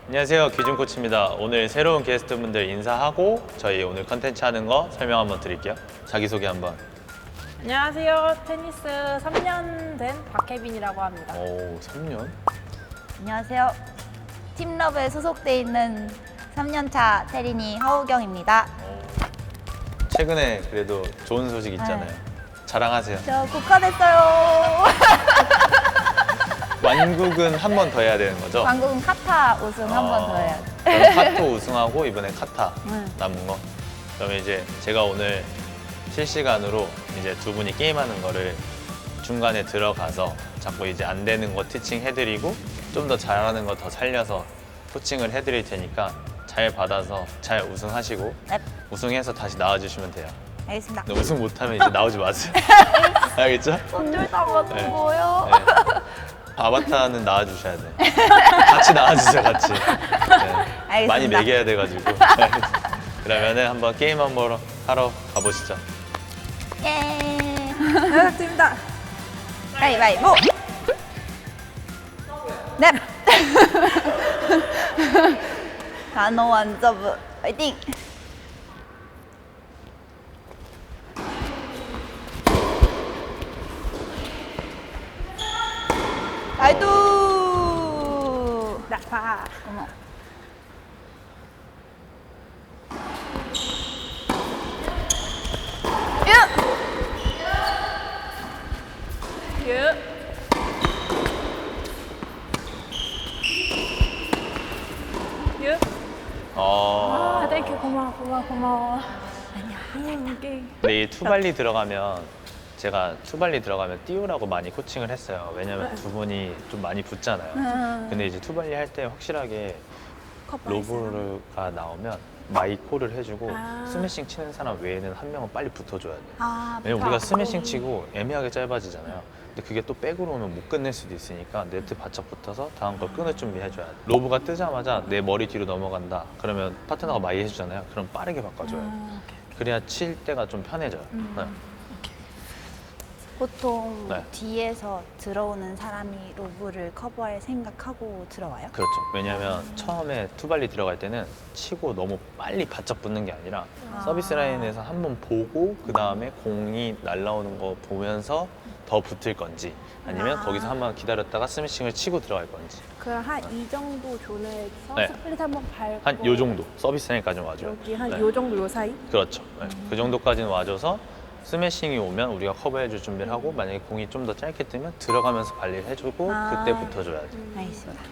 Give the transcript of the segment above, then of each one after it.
안녕하세요, 기준 코치입니다. 오늘 새로운 게스트분들 인사하고 저희 오늘 컨텐츠 하는 거 설명 한번 드릴게요. 자기소개 한번. 안녕하세요. 테니스 3년 된 박혜빈이라고 합니다. 오, 3년? 안녕하세요. 팀러브에 소속돼 있는 3년차 테린이 하우경입니다. 최근에 그래도 좋은 소식 있잖아요. 자랑하세요. 저 국화됐어요. 완국은 한 번 더 해야 되는 거죠? 한국은 카타 우승 한 번 더 해야 돼. 그럼 카토 우승하고 이번에 카타 응. 남은 거. 그러면 이제 제가 오늘 실시간으로 이제 두 분이 게임하는 거를 중간에 들어가서 자꾸 이제 안 되는 거 티칭 해드리고 좀 더 잘하는 거 더 살려서 코칭을 해드릴 테니까 잘 받아서 잘 우승하시고 네, 우승해서 다시 나와주시면 돼요. 알겠습니다. 근데 우승 못하면 이제 나오지 마세요. 알겠죠? 어쩔 다 맞는 거예요. 네. 아바타는 나와주셔야 돼. 같이 나와주세요, 같이. 네. 알겠습니다. 많이 매겨야 돼가지고. 그러면은 한번 게임 한번 하러 가보시죠. 예. 반갑습니다. 가위바위보. 네. 단호 완저브 화이팅. 나이도. 나파. 어머. 유. 유. 유. 아, 땡큐. 고마워. 아니야. 게임. 근데 이 투발리 들어가면 제가 투발리 들어가면 띄우라고 많이 코칭을 했어요. 왜냐면 두 분이 좀 많이 붙잖아요. 근데 이제 투발리 할 때 확실하게 로브가 나오면 마이콜을 해주고 아. 스매싱 치는 사람 외에는 한 명은 빨리 붙어줘야 돼. 아, 왜냐면 우리가 스매싱 치고 애매하게 짧아지잖아요. 근데 그게 또 백으로 오면 못 끝낼 수도 있으니까 네트 바짝 붙어서 다음 걸 끊을 준비해줘야 돼. 로브가 뜨자마자 내 머리 뒤로 넘어간다. 그러면 파트너가 마이 해주잖아요. 그럼 빠르게 바꿔줘야 돼. 그래야 칠 때가 좀 편해져요. 네. 보통 네. 뒤에서 들어오는 사람이 로브를 커버할 생각하고 들어와요? 그렇죠. 왜냐면 처음에 투발리 들어갈 때는 치고 너무 빨리 바짝 붙는 게 아니라 서비스 라인에서 한번 보고 그 다음에 공이 날라오는 거 보면서 더 붙을 건지 아니면 거기서 한번 기다렸다가 스매싱을 치고 들어갈 건지 그럼 한 이 정도 존에서 네. 스플릿 한번 밟고 한 요 정도 서비스 라인까지 와줘요. 여기 한 네. 요 정도 요 사이? 그렇죠. 네. 그 정도까지는 와줘서 스매싱이 오면 우리가 커버해줄 준비를 하고 만약에 공이 좀 더 짧게 뜨면 들어가면서 관리를 해주고 아. 그때 붙어줘야 돼. 알겠습니다.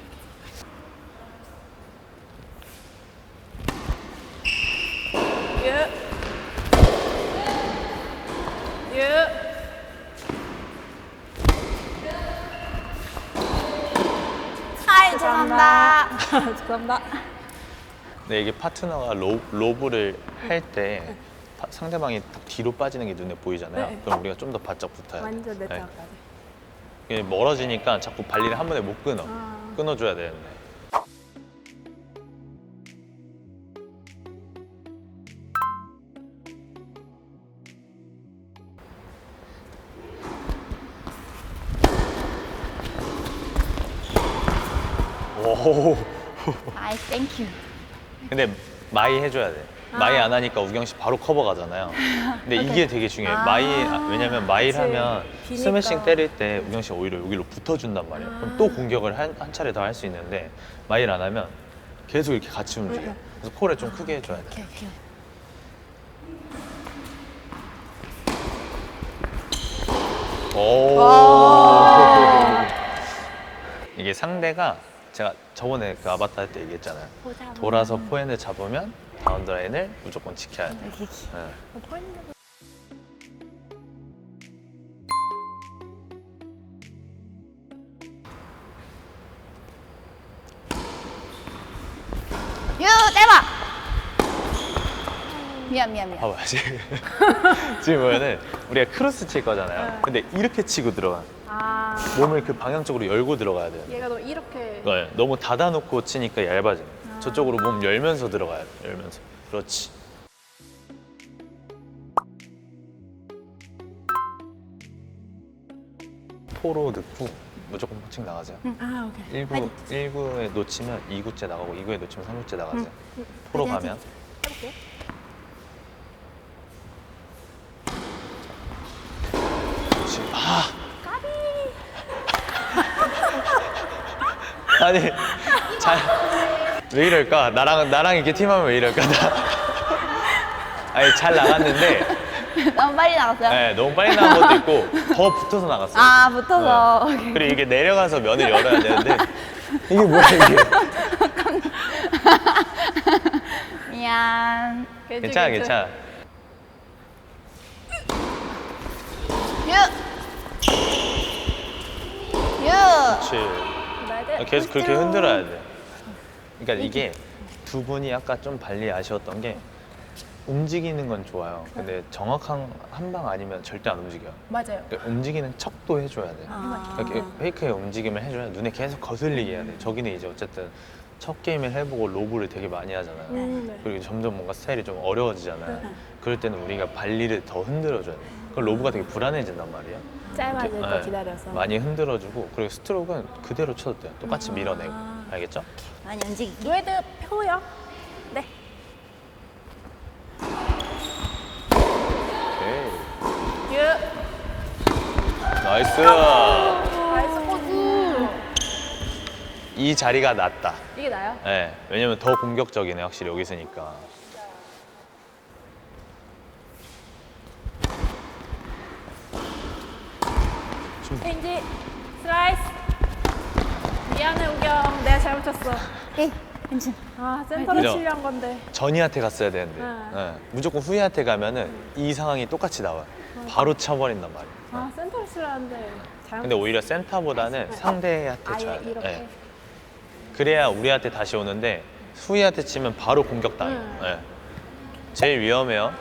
유. 유. 하이, 죄송합니다. 죄송합니다. 근데 이게 파트너가 로브를 할 때 상대방이 딱 뒤로 빠지는 게 눈에 보이잖아요. 네. 그럼 우리가 좀 더 바짝 붙어야 돼. 완전 내 네. 차까지. 이게 멀어지니까 자꾸 발리를 한 번에 못 끊어. 아. 끊어줘야 되는데. 오. 아이, 땡큐. 근데 마이 해줘야 돼. 마이 안 하니까 우경 씨 바로 커버 가잖아요. 근데 이게 되게 중요해. 왜냐면 마이를 그치. 하면 비니까. 스매싱 때릴 때 우경 씨가 오히려 여기로 붙어준단 말이에요. 그럼 또 공격을 한 차례 더 할 수 있는데 마이를 안 하면 계속 이렇게 같이 움직여. 그래서 콜을 좀 크게 해줘야 돼. 오케이, 오케이. 오. 이게 상대가 제가 저번에 그 아바타 할 때 얘기했잖아요. 돌아서 포핸드 잡으면 다운드 라인을 무조건 지켜야 돼. 이렇게. 네. 유, 대박! 미안. 봐봐요. 지금 보면은 우리가 크로스 칠 거잖아요. 근데 이렇게 치고 들어가. 아. 몸을 그 방향 쪽으로 열고 들어가야 돼요. 얘가 너 이렇게. 네, 너무 닫아놓고 치니까 얇아져. 저쪽으로 몸 열면서 들어가야 돼. 열면서. 그렇지. 포로 넣고 무조건 포칭 나가세요. 아, 오케이. 1구에 놓치면 2구째 나가고 2구에 놓치면 3구째 나가세요. 포로 화이팅, 가면. 해볼게. 그렇지. 아! 아니, 왜 이럴까? 나랑 이렇게 팀하면 왜 이럴까? 아니, 잘 나갔는데, 너무 빨리 나갔어요? 네, 너무 빨리 나간 것도 있고, 더 붙어서 나갔어요. 아, 붙어서. 네. 오케이. 그리고 이게 내려가서 면을 열어야 되는데, 이게 뭐야, 이게. 미안. 괜찮아, 괜찮아. 유! 유! 그렇지. 나야 계속 그렇게 흔들어야 돼. 그러니까 이게 두 분이 아까 좀 발리 아쉬웠던 게 움직이는 건 좋아요. 근데 정확한 한 방 아니면 절대 안 움직여요. 맞아요. 그러니까 움직이는 척도 해줘야 돼. 이렇게 페이크의 움직임을 해줘야 눈에 계속 거슬리게 해야 돼. 저기는 이제 어쨌든 첫 게임을 해보고 로브를 되게 많이 하잖아요. 네. 그리고 점점 뭔가 스타일이 좀 어려워지잖아요. 그럴 때는 우리가 발리를 더 흔들어줘야 돼. 그럼 로브가 되게 불안해진단 말이에요. 짧아질 거 네, 기다려서. 많이 흔들어주고 그리고 스트로크는 그대로 쳐도 돼요. 똑같이 밀어내고. 알겠죠? 많이 움직이기. 노헤드 펴요. 네. 오케이. 유. 나이스. 나이스 포즈. 이 자리가 낫다. 이게 나요? 네, 왜냐면 더 공격적이네 확실히 여기 있으니까. 체인지. 슬라이스. 미안해 우경. 내가 잘못 쳤어. 에이, 괜찮아. 아 센터로 그죠? 치려한 건데. 전이한테 갔어야 되는데 네, 무조건 후이한테 가면은 이 상황이 똑같이 나와요. 바로 쳐버린단 말이에요. 아 센터로 치려는데 잘못. 근데 오히려 센터보다는 상대한테 쳐야 아예 돼요. 이렇게. 네. 그래야 우리한테 다시 오는데 후이한테 치면 바로 공격당해요. 네. 제일 위험해요.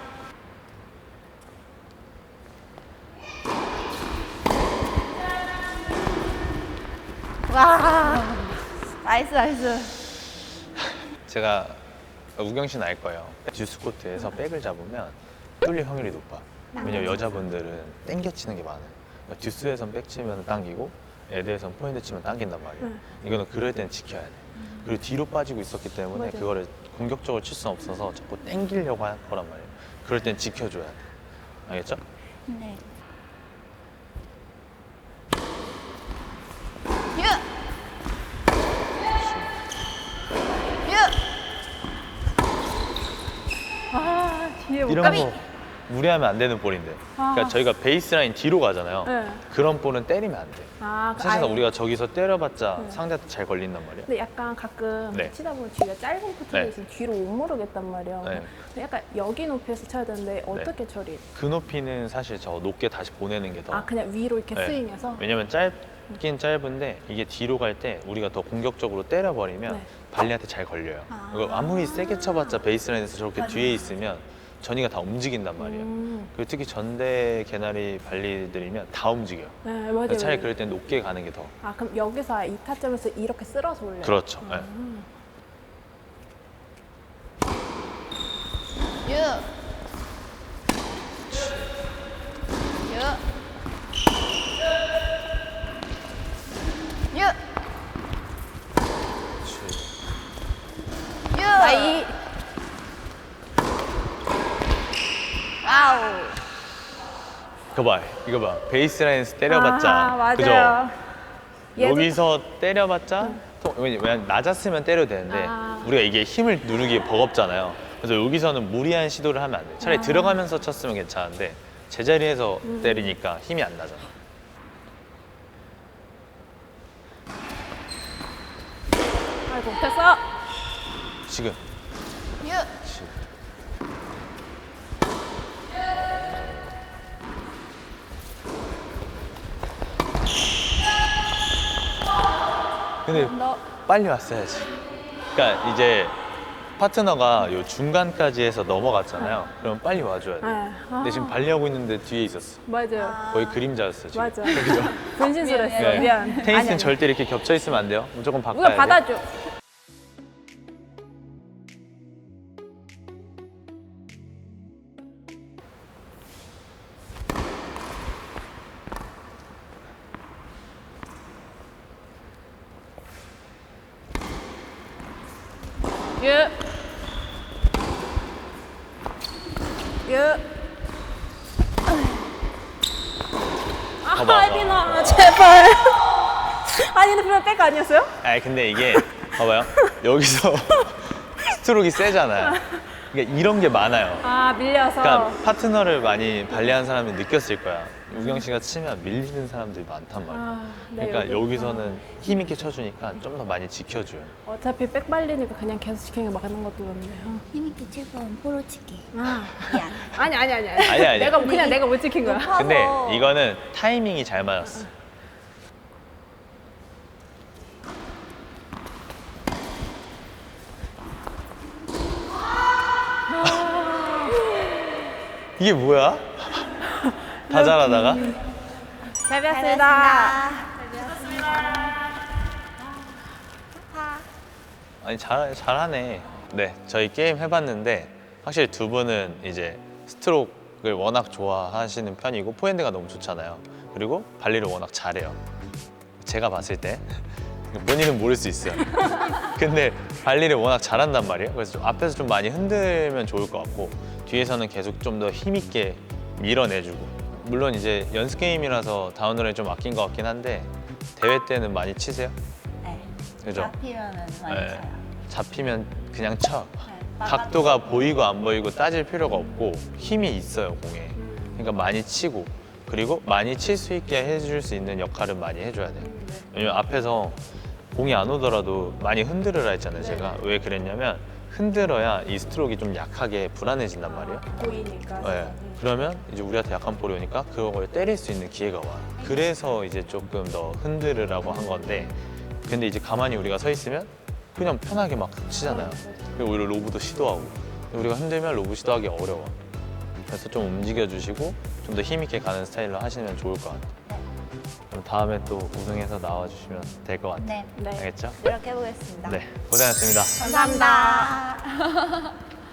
와. 나이스, 나이스. 제가 우경 씨는 알 거예요. 듀스 코트에서 백을 잡으면 뚫릴 확률이 높아. 왜냐면 여자분들은 땡겨 치는 게 많아요. 그러니까 듀스에선 백 치면 당기고 에드에선 포인트 치면 당긴단 말이에요. 이거는 그럴 땐 지켜야 돼. 그리고 뒤로 빠지고 있었기 때문에 맞아요. 그거를 공격적으로 칠 수는 없어서 자꾸 땡기려고 할 거란 말이에요. 그럴 땐 지켜줘야 돼. 알겠죠? 네. 유! 유! 아 뒤에 못 이런 가비. 거 무리하면 안 되는 볼인데. 그러니까 아. 저희가 베이스라인 뒤로 가잖아요. 네. 그런 볼은 때리면 안 돼. 아 사실은 아예. 우리가 저기서 때려봤자 상대한테 잘 걸린단 말이에요. 근데 약간 가끔 네. 치다 보면 뒤가 짧은 코트가 네. 있으면 뒤로 못 모르겠단 말이에요. 네. 근데 약간 여기 높이에서 쳐야 되는데 어떻게 처리? 그 높이는 사실 저 높게 다시 보내는 게 더. 아 그냥 위로 이렇게 네. 스윙해서? 왜냐면 짧긴 짧은데 이게 뒤로 갈 때 우리가 더 공격적으로 때려버리면 네. 발리한테 잘 걸려요. 아. 이거 아무리 세게 쳐봤자 베이스라인에서 저렇게 뒤에 있으면 전이가 다 움직인단 말이에요. 그리고 특히 전대 개나리 발리들이면 다 움직여요. 네 맞아요. 그러니까 차라리 그럴 땐 높게 가는 게 더. 아 그럼 여기서 이 타점에서 이렇게 쓸어서 올려요? 그렇죠. 네. 유! 유! 유! 그렇지. 유! 아이 와우! 이거 봐. 베이스라인에서 때려봤자. 아, 맞아요. 그죠? 얘도- 여기서 때려봤자 왜냐면 낮았으면 때려도 되는데 아. 우리가 이게 힘을 누르기 버겁잖아요. 그래서 여기서는 무리한 시도를 하면 안 돼. 차라리 들어가면서 쳤으면 괜찮은데 제자리에서 때리니까 힘이 안 나잖아. 아이고 됐어. 지금. 유! 지금. 근데 너 빨리 왔어야지. 그러니까 이제 파트너가 요 중간까지 해서 넘어갔잖아요. 그럼 빨리 와줘야 돼. 네. 근데 지금 발리하고 있는데 뒤에 있었어. 맞아요. 거의 그림자였어 지금. 맞아. 그죠? 분신술했어. 네. 미안. 테니스는 아니, 아니. 절대 이렇게 겹쳐 있으면 안 돼요. 무조건 바꿔야 우리가 돼. 받아줘. 유. 유. 봐봐. 아리나 제발. 아니 근데 분명 백 아니었어요? 아니 근데 이게 봐봐요. 여기서 스트로크가 세잖아요. 그러니까 이런 게 많아요. 아 밀려서. 그러니까 파트너를 많이 발리한 사람이 느꼈을 거야. 우경 씨가 치면 밀리는 사람들이 많단 말이야. 아, 네, 그러니까 여기. 여기서는 힘 있게 쳐주니까 좀 더 많이 지켜줘요. 어차피 백 발리니까 그냥 계속 지키는 게 맞는 것도 같네요. 힘있게 치고는 포로치기. 아. 미안. 아니. 아니. 내가 그냥 내가 못 지킨 거야. 높아. 근데 이거는 타이밍이 잘 맞았어. 이게 뭐야? 다 잘하다가? 잘 배웠습니다. 아니 잘하네. 네, 저희 게임 해봤는데 확실히 두 분은 이제 스트로크를 워낙 좋아하시는 편이고 포핸드가 너무 좋잖아요. 그리고 발리를 워낙 잘해요. 제가 봤을 때 본인은 모를 수 있어요. 근데 발리를 워낙 잘한단 말이에요. 그래서 좀 앞에서 좀 많이 흔들면 좋을 것 같고 뒤에서는 계속 좀 더 힘있게 밀어내주고. 물론 이제 연습 게임이라서 다운을 좀 아낀 것 같긴 한데 대회 때는 많이 치세요? 네. 그죠? 잡히면은 많이 네. 쳐요. 잡히면 그냥 쳐. 네. 각도가 보이고 안 보이고 따질 필요가 없고 힘이 있어요 공에. 그러니까 많이 치고 그리고 많이 칠 수 있게 해줄 수 있는 역할은 많이 해줘야 돼요. 왜냐면 앞에서 공이 안 오더라도 많이 흔들으라 했잖아요. 제가 왜 그랬냐면 흔들어야 이 스트로크가 좀 약하게 불안해진단 말이에요. 보이니까. 네. 그러면 이제 우리한테 약한 볼이 오니까 그걸 때릴 수 있는 기회가 와. 그래서 이제 조금 더 흔들으라고 한 건데 근데 이제 가만히 우리가 서 있으면 그냥 편하게 막 치잖아요. 그리고 오히려 로브도 시도하고 우리가 흔들면 로브 시도하기 어려워. 그래서 좀 움직여 주시고 좀 더 힘있게 가는 스타일로 하시면 좋을 것 같아요. 그럼 다음에 또 우승해서 나와주시면 될 것 같아요. 네. 네. 알겠죠? 노력해보겠습니다. 네, 고생하셨습니다. 감사합니다.